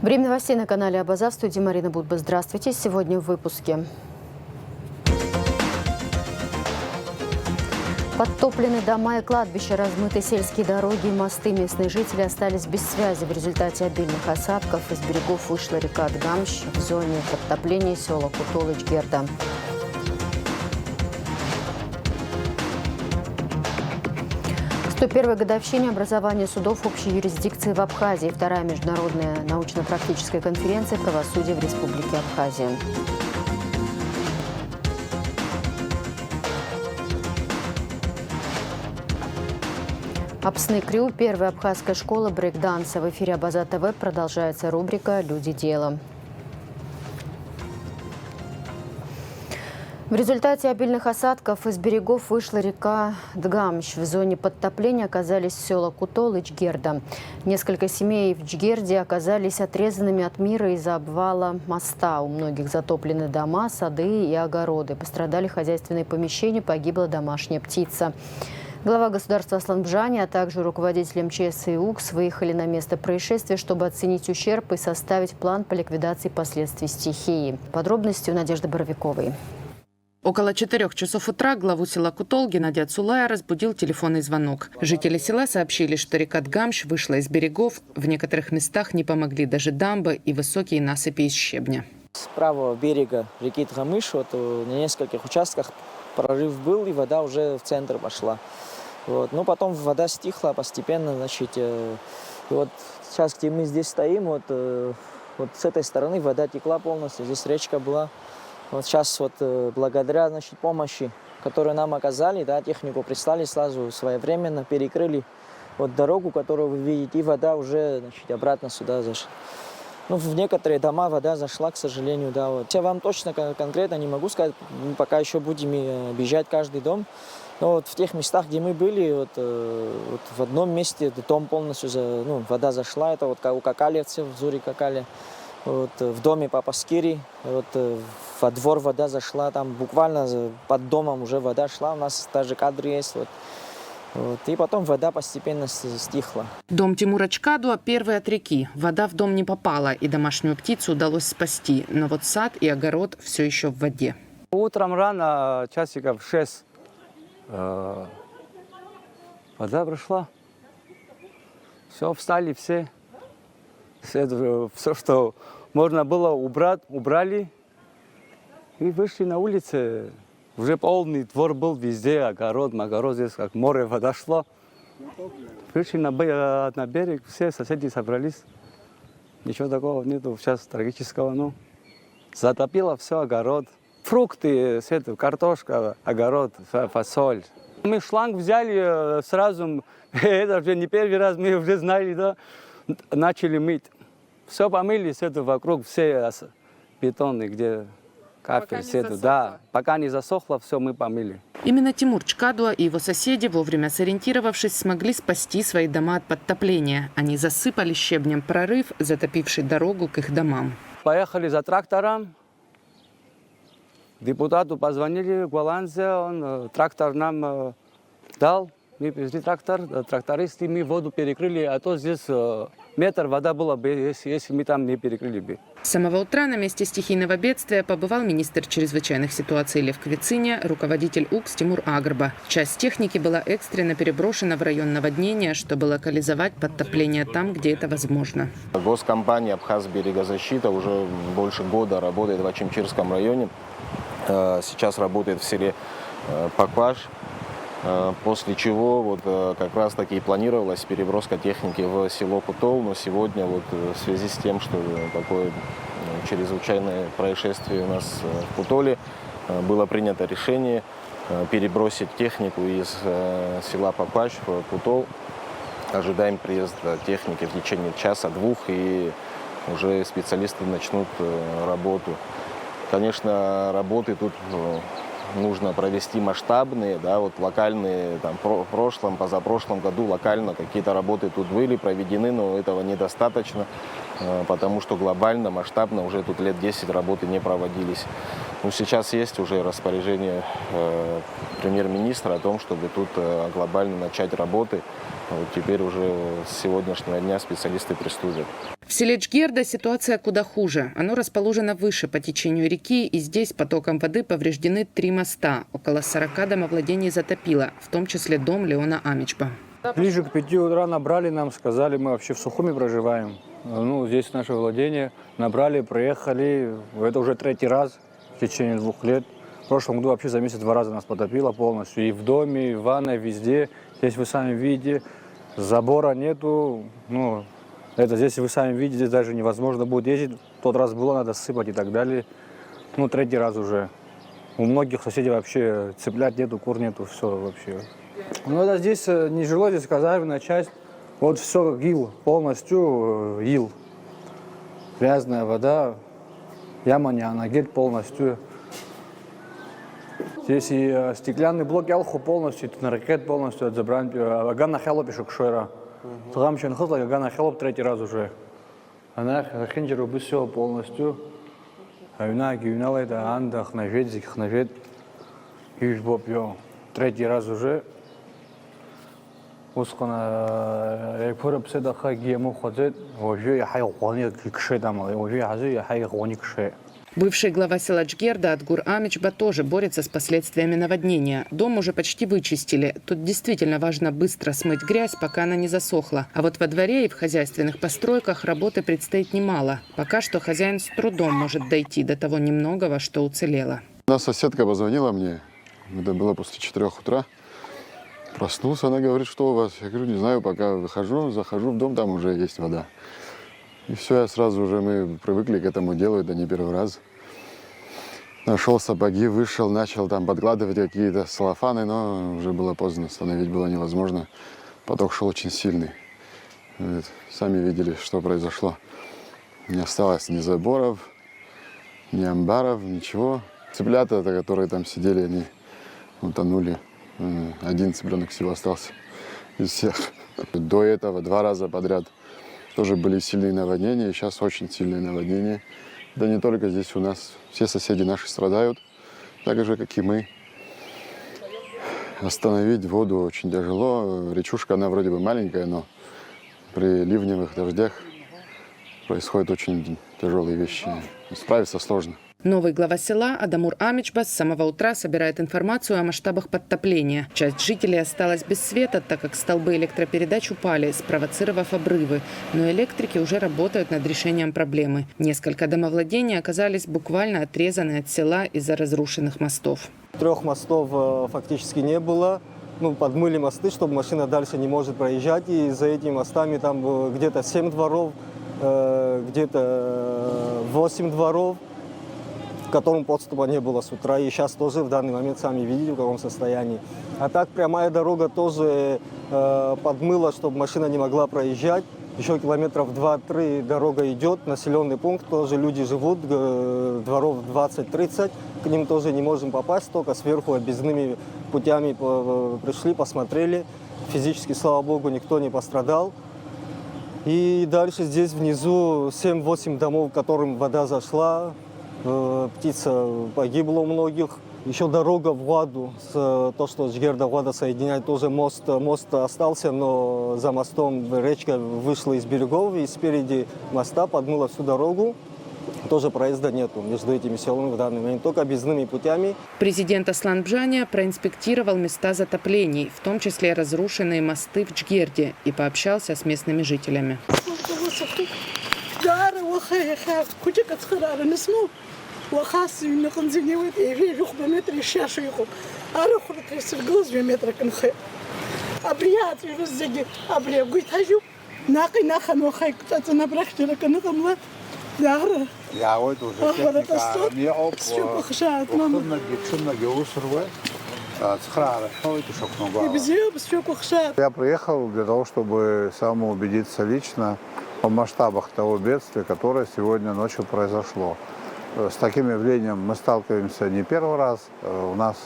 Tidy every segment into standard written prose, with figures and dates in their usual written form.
Время новостей на канале Абаза. В студии Марина Будба. Здравствуйте. Сегодня в выпуске. Подтоплены дома и кладбища, размыты сельские дороги и мосты. Местные жители остались без связи. В результате обильных осадков из берегов вышла река Дгамщ. В зоне подтопления села Кутол и Чгерда. В 101-й годовщине образования судов общей юрисдикции в Абхазии. Вторая международная научно-практическая конференция «Правосудие в Республике Абхазия». Апсны Крю, первая абхазская школа брейк-данса. В эфире Абаза ТВ продолжается рубрика «Люди дела». В результате обильных осадков из берегов вышла река Дгамщ. В зоне подтопления оказались села Кутол и Чгерда. Несколько семей в Чгерде оказались отрезанными от мира из-за обвала моста. У многих затоплены дома, сады и огороды. Пострадали хозяйственные помещения, погибла домашняя птица. Глава государства Аслан Бжани, а также руководители МЧС и УКС выехали на место происшествия, чтобы оценить ущерб и составить план по ликвидации последствий стихии. Подробности у Надежды Боровиковой. Около 4 часов утра главу села Кутол Геннадия Цулая разбудил телефонный звонок. Жители села сообщили, что река Дгамщ вышла из берегов. В некоторых местах не помогли даже дамбы и высокие насыпи из щебня. С правого берега реки Дгамыш на нескольких участках прорыв был, и вода уже в центр пошла. Но потом вода стихла постепенно, вот сейчас, где мы здесь стоим, вот с этой стороны вода текла полностью, здесь речка была. Вот сейчас благодаря помощи, которую нам оказали, технику прислали сразу своевременно, перекрыли дорогу, которую вы видите, и вода уже обратно сюда зашла. В некоторые дома вода зашла, к сожалению, Я вам точно конкретно не могу сказать, мы пока еще будем объезжать каждый дом. Но в тех местах, где мы были, в одном месте дом полностью, вода зашла, это у какалевцев, в Зуре Какале. В доме Папа Скири, во двор вода зашла, там буквально под домом уже вода шла, у нас даже кадры есть. И потом вода постепенно стихла. Дом Тимура Чкадуа первый от реки. Вода в дом не попала, и домашнюю птицу удалось спасти. Но сад и огород все еще в воде. Утром рано, часиков 6, вода прошла. Все, встали все. Все, что можно было убрать, убрали. И вышли на улицы. Уже полный двор был везде, огород здесь как море, вода шла. Вышли на берег, все соседи собрались. Ничего такого нету сейчас трагического. Затопило все, огород. Фрукты, картошка, огород, фасоль. Мы шланг взяли сразу, это уже не первый раз, мы уже знали, начали мыть. Все помыли, вокруг все бетоны, где кафель, Пока не засохло, все мы помыли. Именно Тимур Чкадуа и его соседи, вовремя сориентировавшись, смогли спасти свои дома от подтопления. Они засыпали щебнем прорыв, затопивший дорогу к их домам. Поехали за трактором. Депутату позвонили в Голландию, он трактор нам дал. Мы привезли трактор, трактористы, мы воду перекрыли, а то здесь метр вода была бы, если мы там не перекрыли бы. С самого утра на месте стихийного бедствия побывал министр чрезвычайных ситуаций Лев Квициня, руководитель УКС Тимур Агрба. Часть техники была экстренно переброшена в район наводнения, чтобы локализовать подтопление там, где это возможно. Госкомпания «Абхазберегозащита» уже больше года работает в Ачимчирском районе. Сейчас работает в селе Пакваш. После чего как раз таки и планировалась переброска техники в село Кутол, но сегодня в связи с тем, что такое чрезвычайное происшествие у нас в Кутоле, было принято решение перебросить технику из села Пакваш в Кутол. Ожидаем приезда техники в течение часа-двух, и уже специалисты начнут работу. Конечно, работы тут нужно провести масштабные, локальные, в прошлом, позапрошлом году локально какие-то работы тут были проведены, но этого недостаточно, потому что глобально, масштабно уже тут лет 10 работы не проводились. Сейчас есть уже распоряжение премьер-министра о том, чтобы тут глобально начать работы. Вот теперь уже с сегодняшнего дня специалисты приступят. В селе Джгерда ситуация куда хуже. Оно расположено выше по течению реки, и здесь потоком воды повреждены 3 моста. Около 40 домовладений затопило, в том числе дом Леона Амичба. Ближе к 5 утра набрали нам, сказали, мы вообще в Сухуми проживаем. Ну, здесь наше владение. Набрали, проехали. Это уже 3-й раз в течение 2 лет. В прошлом году вообще за месяц 2 раза нас потопило полностью. И в доме, и в ванной, везде. Здесь вы сами видите, забора нету. Ну, это здесь вы сами видите, здесь даже невозможно будет ездить. В тот раз было, надо сыпать и так далее. Ну, 3-й раз уже. У многих соседей вообще цыплят нету, кур нету, все вообще. Ну, это здесь нежило, здесь казарменная часть. Вот все как ил, полностью ил. Грязная вода, яма не анагель полностью. Здесь и стеклянный блок ялху полностью, ракет полностью отзабран. Агана хелоп еще кшера. Тогда еще нахотла, агана хелоп 3-й раз уже. Она хенджеру бы все полностью. Авина гивнала это андах навет, зих навет. Иш боб йо 3-й раз уже. Ускана якпораб седа хаги ему ходит. Вообще я хай гони кше там, вообще я хай гони кше. Бывший глава села Джгерда Адгур Амичба тоже борется с последствиями наводнения. Дом уже почти вычистили. Тут действительно важно быстро смыть грязь, пока она не засохла. А вот во дворе и в хозяйственных постройках работы предстоит немало. Пока что хозяин с трудом может дойти до того немногого, что уцелело. Одна соседка позвонила мне, это было после 4 утра. Проснулся, она говорит, что у вас? Я говорю, не знаю, пока выхожу, захожу в дом, там уже есть вода. И все, я сразу уже, мы привыкли к этому делу, это не первый раз. Нашел сапоги, вышел, начал там подкладывать какие-то целлофаны, но уже было поздно, остановить было невозможно. Поток шел очень сильный. Вот, сами видели, что произошло. Не осталось ни заборов, ни амбаров, ничего. Цыплята, которые там сидели, они утонули. 1 цыпленок всего остался из всех. До этого 2 раза подряд тоже были сильные наводнения, сейчас очень сильные наводнения. Да не только здесь у нас, все соседи наши страдают, так же, как и мы. Остановить воду очень тяжело. Речушка, она вроде бы маленькая, но при ливневых дождях происходят очень тяжелые вещи. Справиться сложно. Новый глава села Адамур Амичба с самого утра собирает информацию о масштабах подтопления. Часть жителей осталась без света, так как столбы электропередач упали, спровоцировав обрывы. Но электрики уже работают над решением проблемы. Несколько домовладений оказались буквально отрезаны от села из-за разрушенных мостов. 3 мостов фактически не было. Ну, подмыли мосты, чтобы машина дальше не может проезжать. И за этими мостами там где-то 7 дворов, где-то 8 дворов, в котором подступа не было с утра. И сейчас тоже в данный момент сами видите, в каком состоянии. А так прямая дорога тоже подмыла, чтобы машина не могла проезжать. Еще километров 2-3 дорога идет, населенный пункт, тоже люди живут, дворов 20-30. К ним тоже не можем попасть, только сверху объездными путями пришли, посмотрели. Физически, слава богу, никто не пострадал. И дальше здесь внизу 7-8 домов, к которым вода зашла. Птица погибла у многих. Еще дорога в Ладу, то, что Джгерда Лада соединяет, тоже мост остался, но за мостом речка вышла из берегов, и спереди моста подмыла всю дорогу. Тоже проезда нету между этими селами в данный момент, только объездными путями. Президент Аслан Бжаня проинспектировал места затоплений, в том числе разрушенные мосты в Джгерде, и пообщался с местными жителями. وخاص نكون زينيوت يجي يخ بمتر الشاشة يخو أروح رترس الجوز بمتر كنخي أبريات يرزقي أبريا قلت هجو ناقي ناخن وخي كنت أنا بركت لك نغمت دار يعود أخبر الصوت شوف خشات ماما شو جوش روي схрара. Я приехал для того, чтобы самоубедиться лично в масштабах того бедствия, которое сегодня ночью произошло. С таким явлением мы сталкиваемся не первый раз. У нас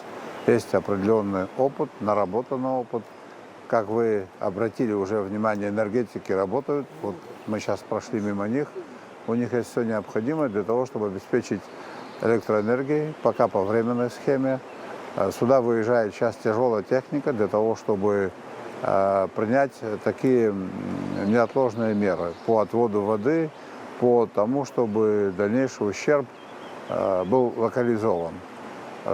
есть определенный опыт, наработанный опыт. Как вы обратили уже внимание, энергетики работают. Вот мы сейчас прошли мимо них. У них есть все необходимое для того, чтобы обеспечить электроэнергией, пока по временной схеме. Сюда выезжает сейчас тяжелая техника для того, чтобы принять такие неотложные меры по отводу воды, по тому, чтобы дальнейший ущерб был локализован.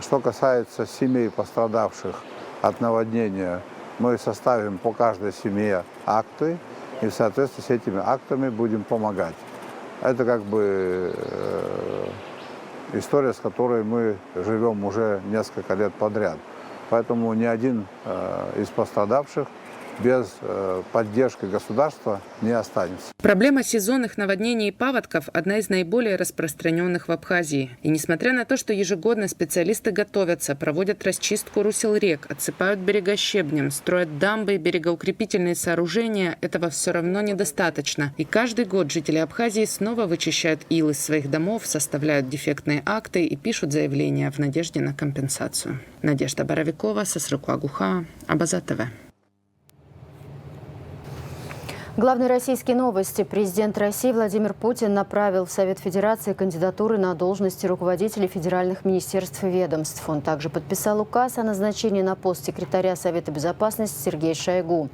Что касается семей, пострадавших от наводнения, мы составим по каждой семье акты и в соответствии с этими актами будем помогать. Это как бы история, с которой мы живем уже несколько лет подряд. Поэтому ни один из пострадавших без поддержки государства не останется. Проблема сезонных наводнений и паводков – одна из наиболее распространенных в Абхазии. И несмотря на то, что ежегодно специалисты готовятся, проводят расчистку русел рек, отсыпают берега щебнем, строят дамбы и берегоукрепительные сооружения, этого все равно недостаточно. И каждый год жители Абхазии снова вычищают ил из своих домов, составляют дефектные акты и пишут заявления в надежде на компенсацию. Надежда Боровикова, Сосрыку Агуха, Абаза ТВ. Главные российские новости. Президент России Владимир Путин направил в Совет Федерации кандидатуры на должности руководителей федеральных министерств и ведомств. Он также подписал указ о назначении на пост секретаря Совета Безопасности Сергея Шойгу,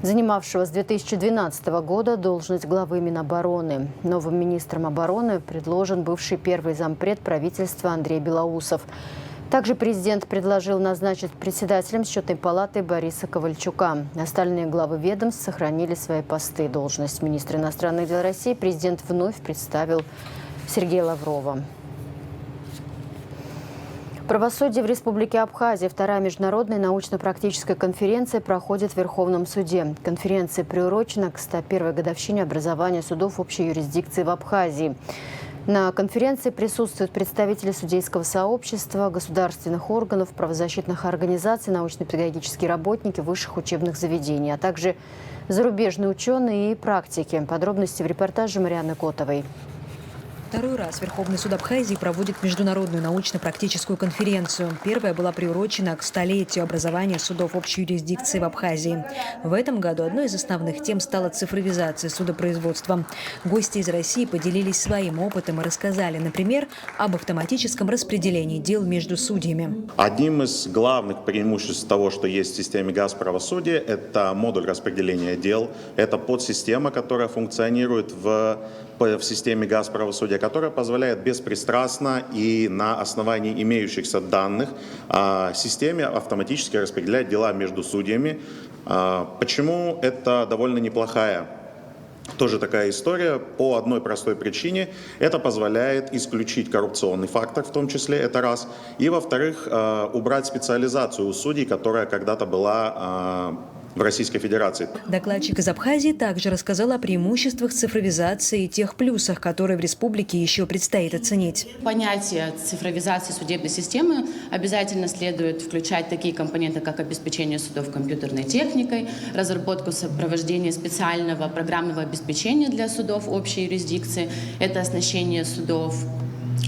занимавшего с 2012 года должность главы Минобороны. Новым министром обороны предложен бывший первый зампред правительства Андрей Белоусов. Также президент предложил назначить председателем Счетной палаты Бориса Ковальчука. Остальные главы ведомств сохранили свои посты. Должность министра иностранных дел России президент вновь представил Сергея Лаврова. Правосудие в Республике Абхазия. Вторая международная научно-практическая конференция проходит в Верховном суде. Конференция приурочена к 101-й годовщине образования судов общей юрисдикции в Абхазии. На конференции присутствуют представители судейского сообщества, государственных органов, правозащитных организаций, научно-педагогические работники высших учебных заведений, а также зарубежные ученые и практики. Подробности в репортаже Марианны Котовой. Второй раз Верховный суд Абхазии проводит международную научно-практическую конференцию. Первая была приурочена к столетию образования судов общей юрисдикции в Абхазии. В этом году одной из основных тем стала цифровизация судопроизводства. Гости из России поделились своим опытом и рассказали, например, об автоматическом распределении дел между судьями. Одним из главных преимуществ того, что есть в системе газправосудия, это модуль распределения дел. Это подсистема, которая функционирует в системе газправосудия, которая позволяет беспристрастно и на основании имеющихся данных системе автоматически распределять дела между судьями. Почему это довольно неплохая тоже такая история? По одной простой причине. Это позволяет исключить коррупционный фактор, в том числе, это раз. И, во-вторых, убрать специализацию у судей, которая когда-то была в Российской Федерации. Докладчик из Абхазии также рассказал о преимуществах цифровизации и тех плюсах, которые в республике еще предстоит оценить. Понятие цифровизации судебной системы обязательно следует включать такие компоненты, как обеспечение судов компьютерной техникой, разработку сопровождения специального программного обеспечения для судов общей юрисдикции, это оснащение судов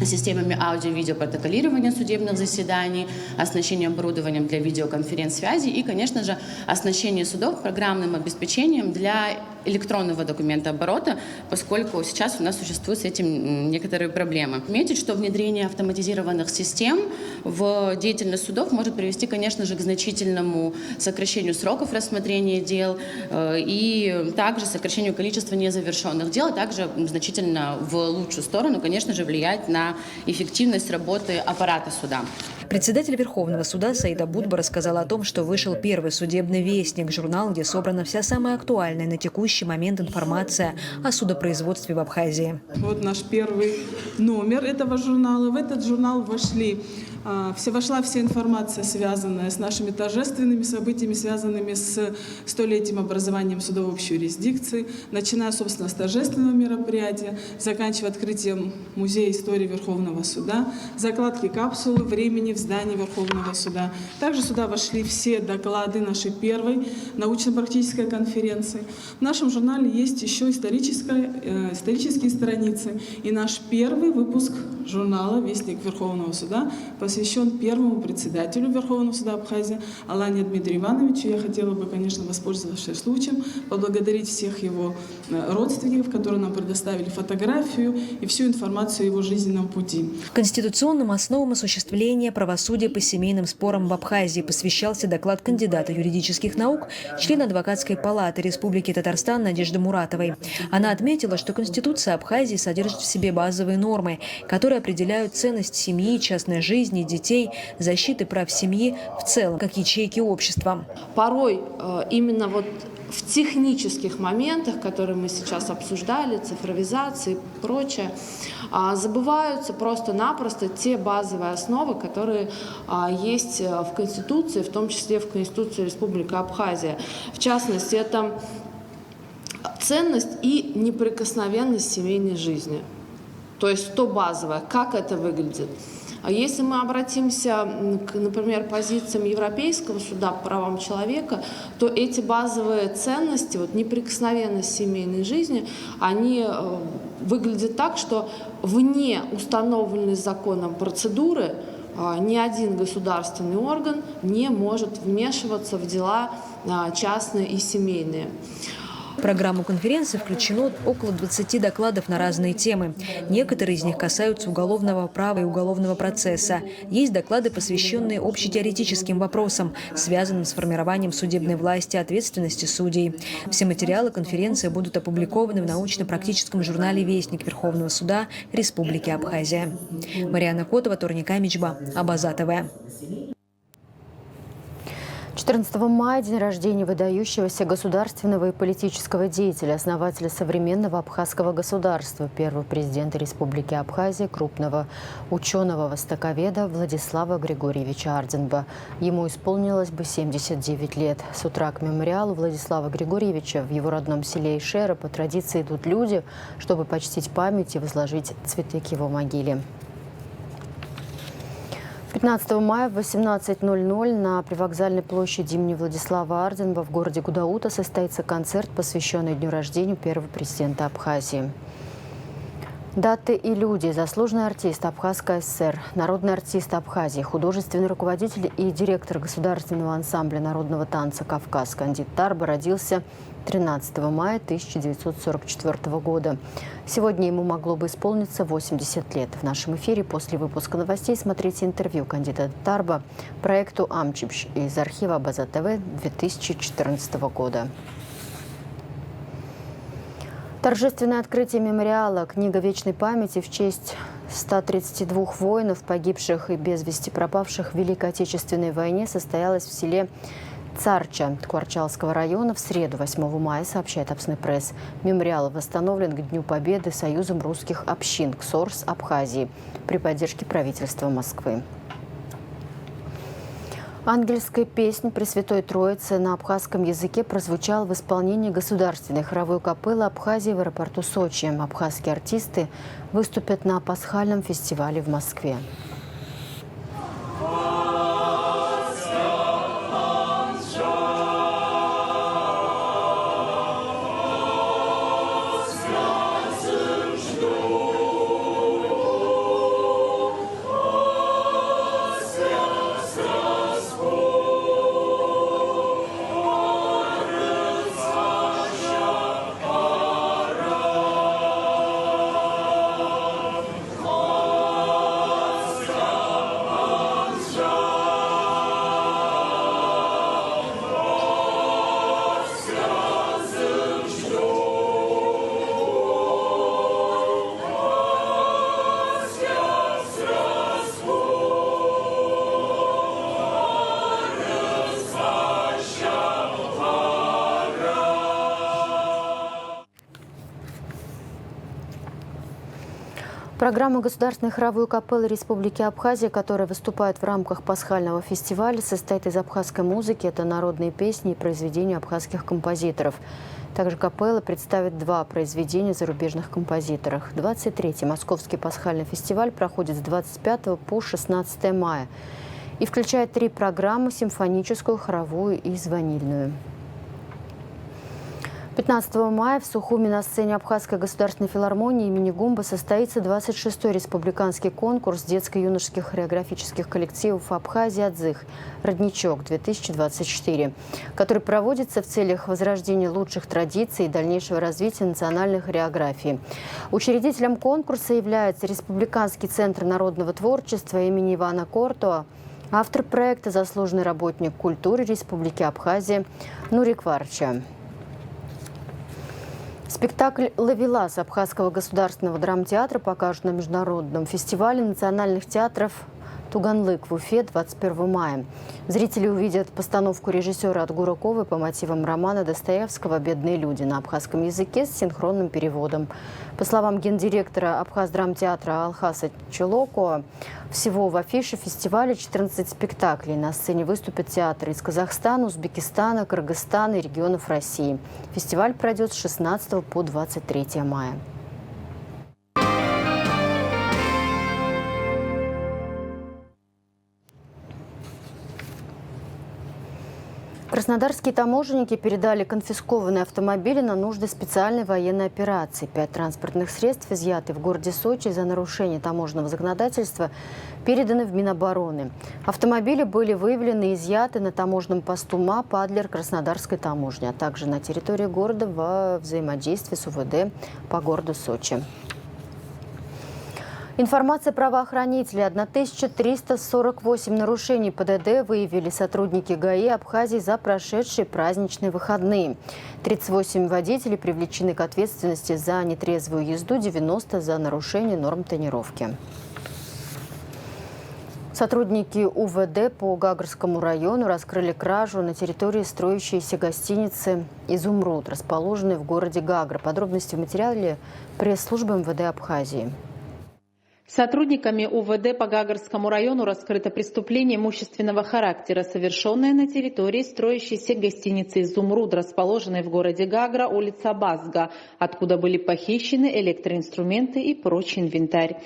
системами аудио-видео протоколирования судебных заседаний, оснащение оборудованием для видеоконференц-связи и, конечно же, оснащение судов программным обеспечением для электронного документооборота, поскольку сейчас у нас существуют с этим некоторые проблемы. Отметить, что внедрение автоматизированных систем в деятельность судов может привести, конечно же, к значительному сокращению сроков рассмотрения дел и также сокращению количества незавершенных дел, а также значительно в лучшую сторону, конечно же, влиять на эффективность работы аппарата суда. Председатель Верховного суда Саида Будба рассказал о том, что вышел первый судебный вестник, журнал, где собрана вся самая актуальная на текущий момент информация о судопроизводстве в Абхазии. Вот наш первый номер этого журнала. В этот журнал вошла вся информация, связанная с нашими торжественными событиями, связанными с столетием образования судов общей юрисдикции, начиная, собственно, с торжественного мероприятия, заканчивая открытием Музея истории Верховного суда, закладки капсулы времени в здании Верховного суда. Также сюда вошли все доклады нашей первой научно-практической конференции. В нашем нашем журнале есть еще исторические страницы. И наш первый выпуск журнала «Вестник Верховного суда» посвящен первому председателю Верховного суда Абхазии Алане Дмитрию Ивановичу. Я хотела бы, конечно, воспользовавшись случаем, поблагодарить всех его родственников, которые нам предоставили фотографию и всю информацию о его жизненном пути. Конституционным основам осуществления правосудия по семейным спорам в Абхазии посвящался доклад кандидата юридических наук, члена адвокатской палаты Республики Татарстан Надежды Муратовой. Она отметила, что Конституция Абхазии содержит в себе базовые нормы, которые определяют ценность семьи, частной жизни, детей, защиты прав семьи в целом, как ячейки общества. Порой именно вот в технических моментах, которые мы сейчас обсуждали, цифровизации и прочее, забываются просто-напросто те базовые основы, которые есть в Конституции, в том числе в Конституции Республики Абхазия. В частности, это ценность и неприкосновенность семейной жизни. То есть то базовое, как это выглядит. Если мы обратимся к, например, позициям Европейского суда по правам человека, то эти базовые ценности, вот неприкосновенность семейной жизни, они выглядят так, что вне установленной законом процедуры ни один государственный орган не может вмешиваться в дела частные и семейные. В программу конференции включено около 20 докладов на разные темы. Некоторые из них касаются уголовного права и уголовного процесса. Есть доклады, посвященные общетеоретическим вопросам, связанным с формированием судебной власти, ответственности судей. Все материалы конференции будут опубликованы в научно-практическом журнале «Вестник Верховного суда Республики Абхазия». Марьяна Котова, Турника Мичба, Абаза ТВ. 14 мая – день рождения выдающегося государственного и политического деятеля, основателя современного абхазского государства, первого президента Республики Абхазия, крупного ученого-востоковеда Владислава Григорьевича Арденба. Ему исполнилось бы 79 лет. С утра к мемориалу Владислава Григорьевича в его родном селе Ишера по традиции идут люди, чтобы почтить память и возложить цветы к его могиле. 15 мая в 18:00 на привокзальной площади имени Владислава Арденба в городе Гудаута состоится концерт, посвященный дню рождения первого президента Абхазии. Даты и люди. Заслуженный артист Абхазской ССР, народный артист Абхазии, художественный руководитель и директор государственного ансамбля народного танца «Кавказ» Кандид Тарба родился 13 мая 1944 года. Сегодня ему могло бы исполниться 80 лет. В нашем эфире после выпуска новостей смотрите интервью кандидата Тарба проекту «Амчипш» из архива Абаза ТВ 2014 года. Торжественное открытие мемориала «Книга вечной памяти» в честь 132 воинов, погибших и без вести пропавших в Великой Отечественной войне, состоялось в селе Царча Ткварчалского района в среду, 8 мая, сообщает Апсны пресс. Мемориал восстановлен к Дню Победы Союзом русских общин КСОРС Абхазии при поддержке правительства Москвы. Ангельская песня Пресвятой Троицы на абхазском языке прозвучала в исполнении государственной хоровой капеллы Абхазии в аэропорту Сочи. Абхазские артисты выступят на пасхальном фестивале в Москве. Программа государственной хоровой капеллы Республики Абхазия, которая выступает в рамках пасхального фестиваля, состоит из абхазской музыки. Это народные песни и произведения абхазских композиторов. Также капелла представит 2 произведения зарубежных композиторов. 23-й Московский пасхальный фестиваль проходит с 25 по 16 мая и включает 3 программы – симфоническую, хоровую и звонильную. 15 мая в Сухуми на сцене Абхазской государственной филармонии имени Гумба состоится 26-й республиканский конкурс детско-юношеских хореографических коллективов Абхазии «Адзых» «Родничок-2024», который проводится в целях возрождения лучших традиций и дальнейшего развития национальной хореографии. Учредителем конкурса является Республиканский центр народного творчества имени Ивана Кортуа, автор проекта заслуженный работник культуры Республики Абхазия Нурик Варча. Спектакль «Ловелас» Абхазского государственного драмтеатра покажут на международном фестивале национальных театров «Туганлык» в Уфе 21 мая. Зрители увидят постановку режиссера Отгураковой по мотивам романа Достоевского «Бедные люди» на абхазском языке с синхронным переводом. По словам гендиректора Абхаздрамтеатра Алхаса Челоко, всего в афише фестиваля 14 спектаклей. На сцене выступят театры из Казахстана, Узбекистана, Кыргызстана и регионов России. Фестиваль пройдет с 16 по 23 мая. Краснодарские таможенники передали конфискованные автомобили на нужды специальной военной операции. 5 транспортных средств, изъятые в городе Сочи за нарушение таможенного законодательства, переданы в Минобороны. Автомобили были выявлены и изъяты на таможенном посту МАП «Адлер» Краснодарской таможни, а также на территории города во взаимодействии с УВД по городу Сочи. Информация правоохранителей. 1348 нарушений ПДД выявили сотрудники ГАИ Абхазии за прошедшие праздничные выходные. 38 водителей привлечены к ответственности за нетрезвую езду, 90 за нарушение норм тонировки. Сотрудники УВД по Гагарскому району раскрыли кражу на территории строящейся гостиницы «Изумруд», расположенной в городе Гагра. Подробности в материале пресс-службы МВД Абхазии. Сотрудниками УВД по Гагарскому району раскрыто преступление имущественного характера, совершенное на территории строящейся гостиницы «Изумруд», расположенной в городе Гагра, улица Базга, откуда были похищены электроинструменты и прочий инвентарь.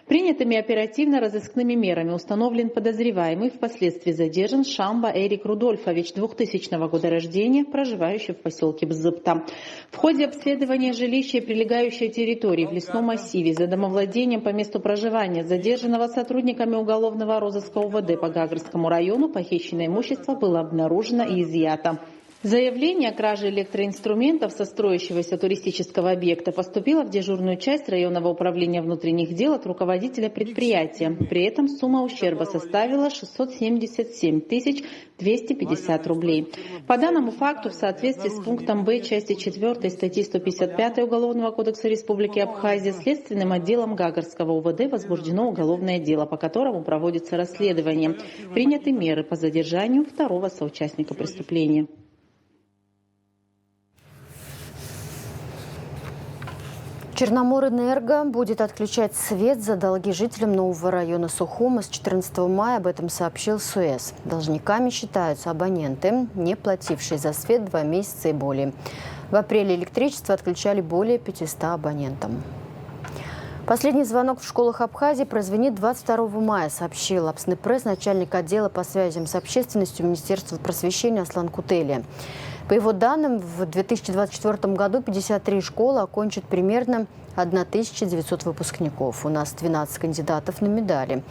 Принятыми оперативно-розыскными мерами установлен подозреваемый, впоследствии задержан Шамба Эрик Рудольфович, 2000 года рождения, проживающий в поселке Бзыпта. В ходе обследования жилища и прилегающей территории в лесном массиве за домовладением по месту проживания задержанного сотрудниками уголовного розыска УВД по Гагарскому району похищенное имущество было обнаружено и изъято. Заявление о краже электроинструментов со строящегося туристического объекта поступило в дежурную часть районного управления внутренних дел от руководителя предприятия. При этом сумма ущерба составила 677 250 рублей. По данному факту, в соответствии с пунктом Б части 4 статьи 155 Уголовного кодекса Республики Абхазия, следственным отделом Гагарского УВД возбуждено уголовное дело, по которому проводится расследование. Приняты меры по задержанию второго соучастника преступления. Черноморэнерго будет отключать свет за долги жителям нового района Сухума с 14 мая. Об этом сообщил СУЭС. Должниками считаются абоненты, не платившие за свет 2 месяца и более. В апреле электричество отключали более 500 абонентам. Последний звонок в школах Абхазии прозвенит 22 мая, сообщил Абснепресс начальник отдела по связям с общественностью Министерства просвещения Аслан Кутели. По его данным, в 2024 году 53 школы окончат примерно 1900 выпускников. У нас 12 кандидатов на медали.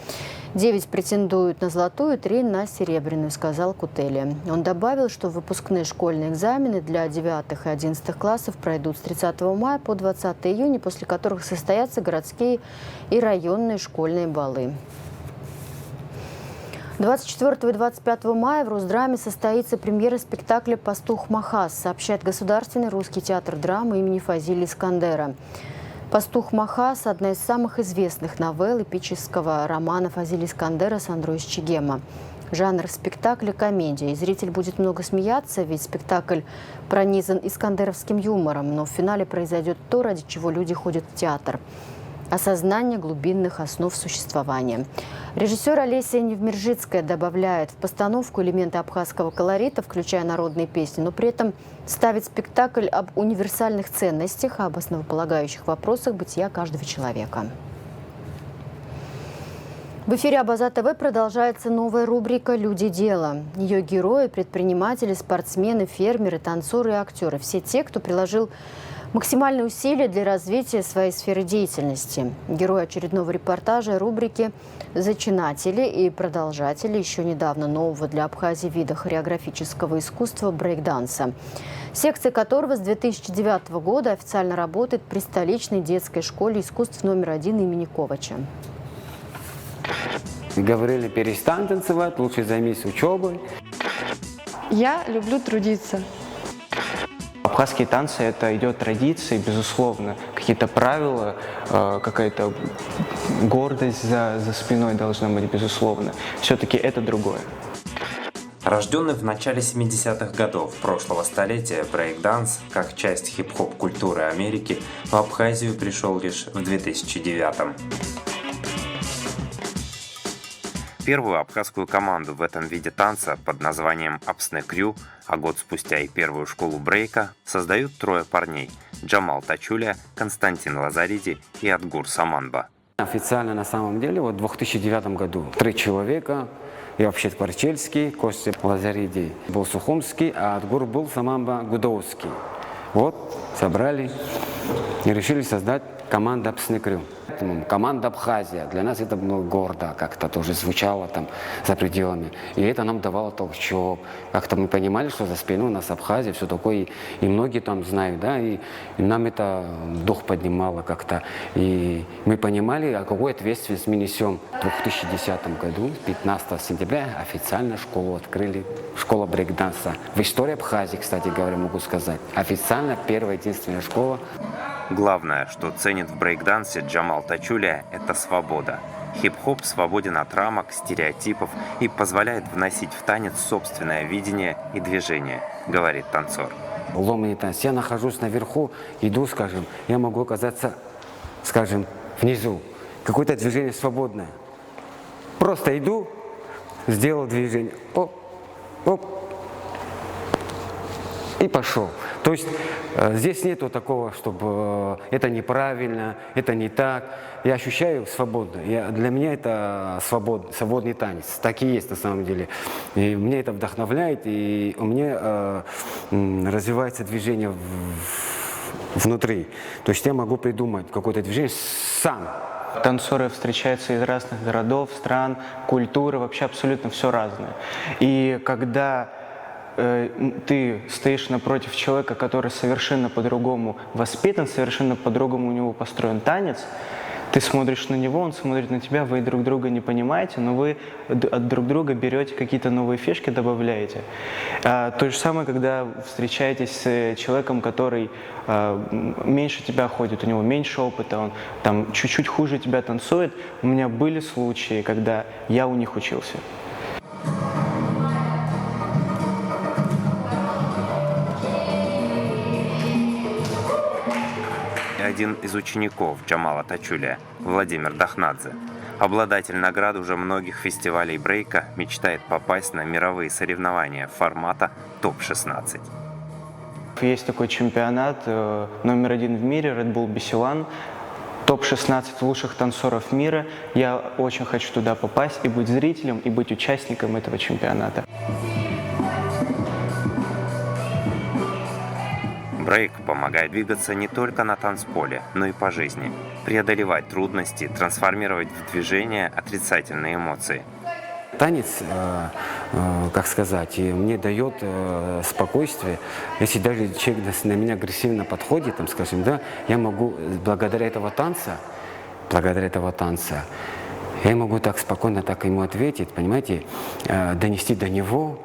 9 претендуют на золотую, 3 на серебряную, сказал Кутели. Он добавил, что выпускные школьные экзамены для 9 и 11 классов пройдут с 30 мая по 20 июня, после которых состоятся городские и районные школьные балы. 24 и 25 мая в Росдраме состоится премьера спектакля «Пастух Махас», сообщает Государственный русский театр драмы имени Фазили Искандера. «Пастух Махас» – одна из самых известных новелл эпического романа Фазили Искандера «Сандро из Чегема». Жанр спектакля – комедия. И зритель будет много смеяться, ведь спектакль пронизан искандеровским юмором. Но в финале произойдет то, ради чего люди ходят в театр – осознание глубинных основ существования. Режиссер Олеся Невмержицкая добавляет в постановку элементы абхазского колорита, включая народные песни, но при этом ставит спектакль об универсальных ценностях, об основополагающих вопросах бытия каждого человека. В эфире Абаза ТВ продолжается новая рубрика «Люди дела». Ее герои – предприниматели, спортсмены, фермеры, танцоры и актеры. Все те, кто приложил максимальные усилия для развития своей сферы деятельности. Герои очередного репортажа рубрики «Зачинатели» и продолжатели еще недавно нового для Абхазии вида хореографического искусства брейк-данса, секция которого с 2009 года официально работает при столичной детской школе искусств номер 1 имени Ковача. Говорили, перестань танцевать, лучше займись учебой. Я люблю трудиться. Абхазские танцы – это идет традиции, безусловно. Какие-то правила, какая-то гордость за спиной должна быть, безусловно. Все-таки это другое. Рожденный в начале 70-х годов прошлого столетия, брейк-данс, как часть хип-хоп культуры Америки, в Абхазию пришел лишь в 2009-м. Первую абхазскую команду в этом виде танца под названием «Апсне Крю», а год спустя и первую школу брейка, создают трое парней – Джамал Тачуля, Константин Лазариди и Адгур Саманба. Официально на самом деле в 2009 году 3 человека. Я вообще Творчельский, Костя Лазариди был Сухумский, а Адгур был Саманба Гудовский. Вот, собрали и решили создать команду «Апсне Крю». Команда Абхазия. Для нас это было гордо, как-то тоже звучало там за пределами. И это нам давало толчок. Как-то мы понимали, что за спиной у нас Абхазия, все такое. И многие там знают, да, и нам это дух поднимало как-то. И мы понимали, какую ответственность мы несем. В 2010 году, 15 сентября, официально школу открыли. Школа брейк-данса. В истории Абхазии, кстати говоря, могу сказать. Официально первая единственная школа. Главное, что ценит в брейк-дансе Джамал Тачуля – это свобода. Хип-хоп свободен от рамок, стереотипов и позволяет вносить в танец собственное видение и движение, говорит танцор. Ломаный танец. Я нахожусь наверху, иду, скажем, я могу оказаться, скажем, внизу. Какое-то движение свободное. Просто иду, сделал движение, оп, оп, и пошел. То есть здесь нету такого, чтобы это неправильно, это не так. Я ощущаю свободу. Для меня это свободный танец. Так и есть на самом деле. И меня это вдохновляет, и у меня развивается движение внутри. То есть я могу придумать какое-то движение сам. Танцоры встречаются из разных городов, стран, культуры, вообще абсолютно все разное. И когда ты стоишь напротив человека, который совершенно по-другому воспитан, совершенно по-другому у него построен танец, ты смотришь на него, он смотрит на тебя, вы друг друга не понимаете, но вы от друг друга берете какие-то новые фишки, добавляете. То же самое, когда встречаетесь с человеком, который меньше тебя ходит, у него меньше опыта, он там чуть-чуть хуже тебя танцует. У меня были случаи, когда я у них учился. Один из учеников Джамала Тачуля, Владимир Дахнадзе, обладатель наград уже многих фестивалей брейка, мечтает попасть на мировые соревнования формата ТОП-16. Есть такой чемпионат номер 1 в мире, Red Bull BC1, ТОП-16 лучших танцоров мира. Я очень хочу туда попасть и быть зрителем, и быть участником этого чемпионата. Брейк помогает двигаться не только на танцполе, но и по жизни, преодолевать трудности, трансформировать в движение отрицательные эмоции. Танец, как сказать, мне дает спокойствие. Если даже человек на меня агрессивно подходит, там, скажем, да, я могу благодаря этого танца, я могу так спокойно так ему ответить, понимаете, донести до него,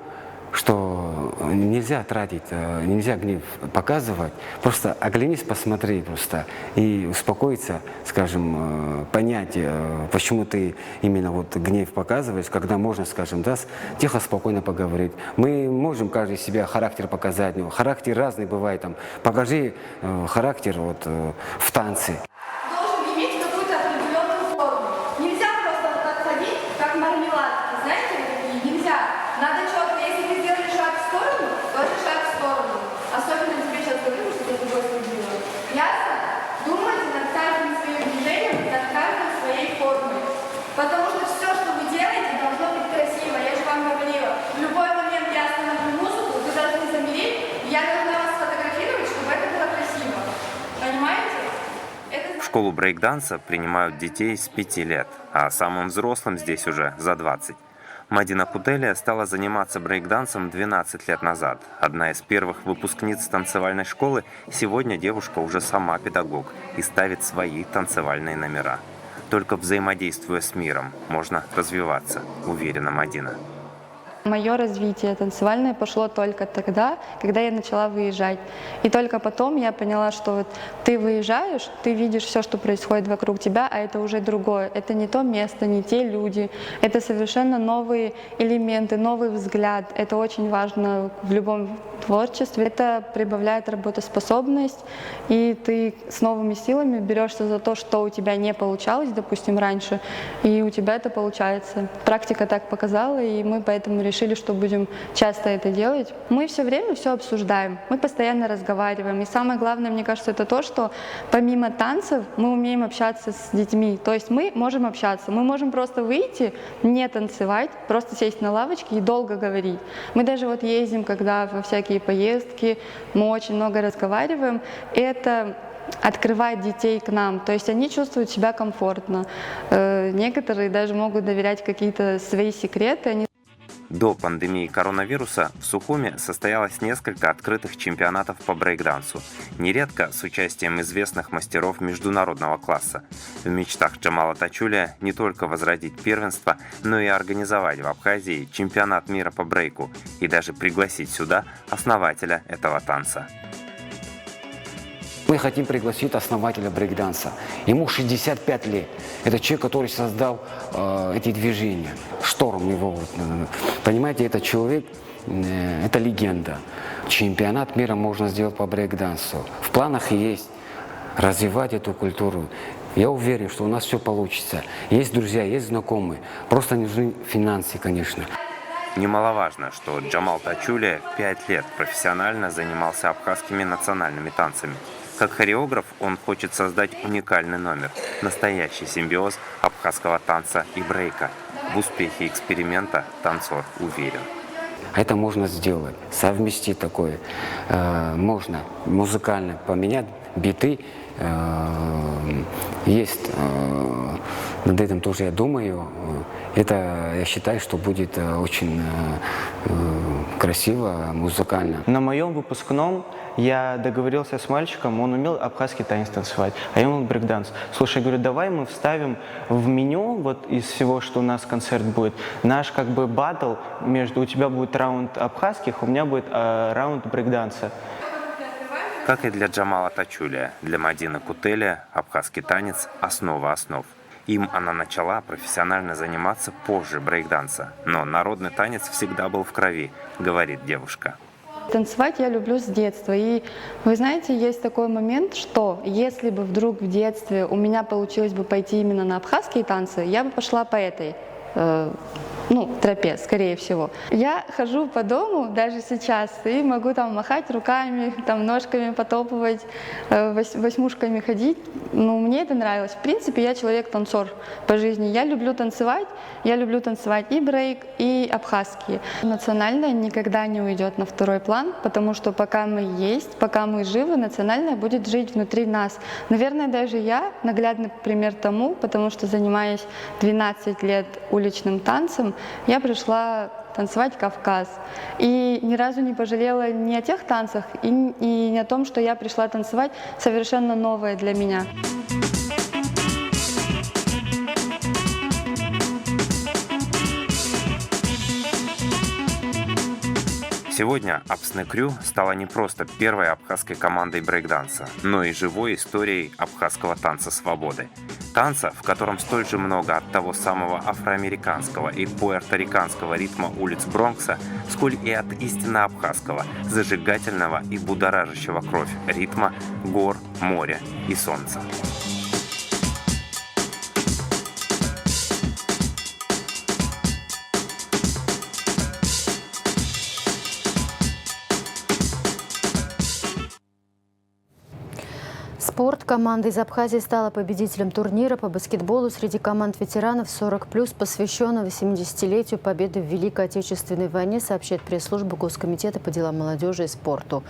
что нельзя тратить, нельзя гнев показывать, просто оглянись, посмотри просто и успокоиться, скажем, понять, почему ты именно вот гнев показываешь, когда можно, скажем, да, тихо, спокойно поговорить. Мы можем каждый себя характер показать, но характер разный бывает, там, покажи характер вот в танце. Должен иметь какую-то определенную форму. Нельзя просто вот так ходить, как мармеладки, знаете, такие, нельзя. Надо четко. Особенно тебе сейчас говорю, что я другой сделала. Ясно? Думайте над каждым своим движением, над каждой своей формой. Потому что все, школу брейкданса принимают детей с 5 лет, а самым взрослым здесь уже за 20. Мадина Кутелия стала заниматься брейкдансом 12 лет назад. Одна из первых выпускниц танцевальной школы, сегодня девушка уже сама педагог и ставит свои танцевальные номера. Только взаимодействуя с миром можно развиваться, уверена Мадина. Мое развитие танцевальное пошло только тогда, когда я начала выезжать. И только потом я поняла, что вот ты выезжаешь, ты видишь все, что происходит вокруг тебя, а это уже другое. Это не то место, не те люди. Это совершенно новые элементы, новый взгляд. Это очень важно в любом творчестве. Это прибавляет работоспособность, и ты с новыми силами берешься за то, что у тебя не получалось, допустим, раньше, и у тебя это получается. Практика так показала, и мы поэтому решили, что будем часто это делать. Мы все время все обсуждаем, мы постоянно разговариваем. И самое главное, мне кажется, это то, что помимо танцев мы умеем общаться с детьми. То есть мы можем общаться, мы можем просто выйти, не танцевать, просто сесть на лавочке и долго говорить. Мы даже вот ездим, когда во всякие поездки, мы очень много разговариваем. Это открывает детей к нам, то есть они чувствуют себя комфортно. Некоторые даже могут доверять какие-то свои секреты. До пандемии коронавируса в Сухуми состоялось несколько открытых чемпионатов по брейкдансу, нередко с участием известных мастеров международного класса. В мечтах Джамала Тачулия не только возродить первенство, но и организовать в Абхазии чемпионат мира по брейку и даже пригласить сюда основателя этого танца. Мы хотим пригласить основателя брейкданса. Ему 65 лет. Это человек, который создал эти движения. Шторм его. Понимаете, этот человек, это легенда. Чемпионат мира можно сделать по брейкдансу. В планах есть развивать эту культуру. Я уверен, что у нас все получится. Есть друзья, есть знакомые. Просто нужны финансы, конечно. Немаловажно, что Джамал Тачулия 5 лет профессионально занимался абхазскими национальными танцами. Как хореограф он хочет создать уникальный номер, настоящий симбиоз абхазского танца и брейка. В успехе эксперимента танцор уверен. Это можно сделать, совместить такое. Можно музыкально поменять биты. Есть над этим тоже я думаю. Это я считаю, что будет очень красиво, музыкально. На моем выпускном я договорился с мальчиком, он умел абхазский танец танцевать, а я умел брейкданс. Слушай, я говорю, давай мы вставим в меню, вот из всего, что у нас концерт будет, наш как бы баттл между, у тебя будет раунд абхазских, у меня будет раунд брейкданса. Как и для Джамала Тачулия, для Мадины Кутелия абхазский танец – основа основ. Им она начала профессионально заниматься позже брейкданса, но народный танец всегда был в крови, говорит девушка. Танцевать я люблю с детства. И вы знаете, есть такой момент, что если бы вдруг в детстве у меня получилось бы пойти именно на абхазские танцы, я бы пошла по этой тропе, скорее всего. Я хожу по дому даже сейчас и могу там махать руками, там ножками потопывать, восьмушками ходить. Мне это нравилось. В принципе, я человек-танцор по жизни. Я люблю танцевать и брейк, и абхазские. Национальное никогда не уйдет на второй план, потому что пока мы есть, пока мы живы, национальное будет жить внутри нас. Наверное, даже я наглядный пример тому, потому что занимаясь 12 лет уличным танцем, я пришла танцевать Кавказ. И ни разу не пожалела ни о тех танцах, и не о том, что я пришла танцевать совершенно новое для меня. Сегодня Апсне Крю стала не просто первой абхазской командой брейкданса, но и живой историей абхазского танца свободы. Танца, в котором столь же много от того самого афроамериканского и пуэрториканского ритма улиц Бронкса, сколь и от истинно абхазского, зажигательного и будоражащего кровь ритма гор, моря и солнца. С Спорт. Команда из Абхазии стала победителем турнира по баскетболу среди команд ветеранов 40+, посвященного 70-летию победы в Великой Отечественной войне, сообщает пресс-служба Госкомитета по делам молодежи и спорту.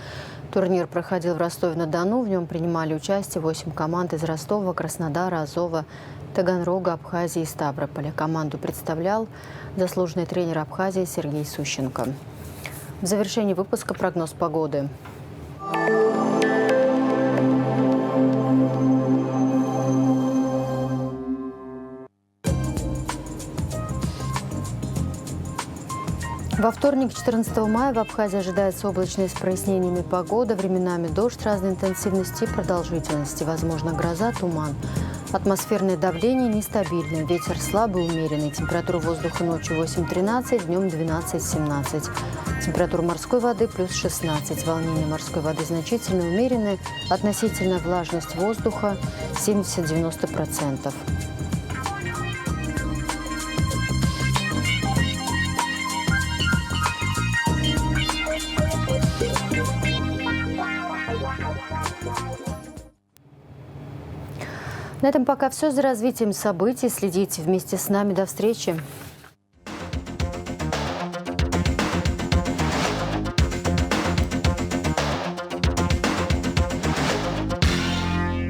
Турнир проходил в Ростове-на-Дону. В нем принимали участие 8 команд из Ростова, Краснодара, Азова, Таганрога, Абхазии и Ставрополя. Команду представлял заслуженный тренер Абхазии Сергей Сущенко. В завершении выпуска прогноз погоды. Во вторник, 14 мая, в Абхазии ожидается облачная с прояснениями погода, временами дождь разной интенсивности и продолжительности, возможно гроза, туман. Атмосферное давление нестабильное, ветер слабый, умеренный, температура воздуха ночью 8-13, днем 12-17. Температура морской воды плюс 16, волнение морской воды значительно умеренное, относительная влажность воздуха 70-90%. На этом пока все. За развитием событий следите вместе с нами. До встречи.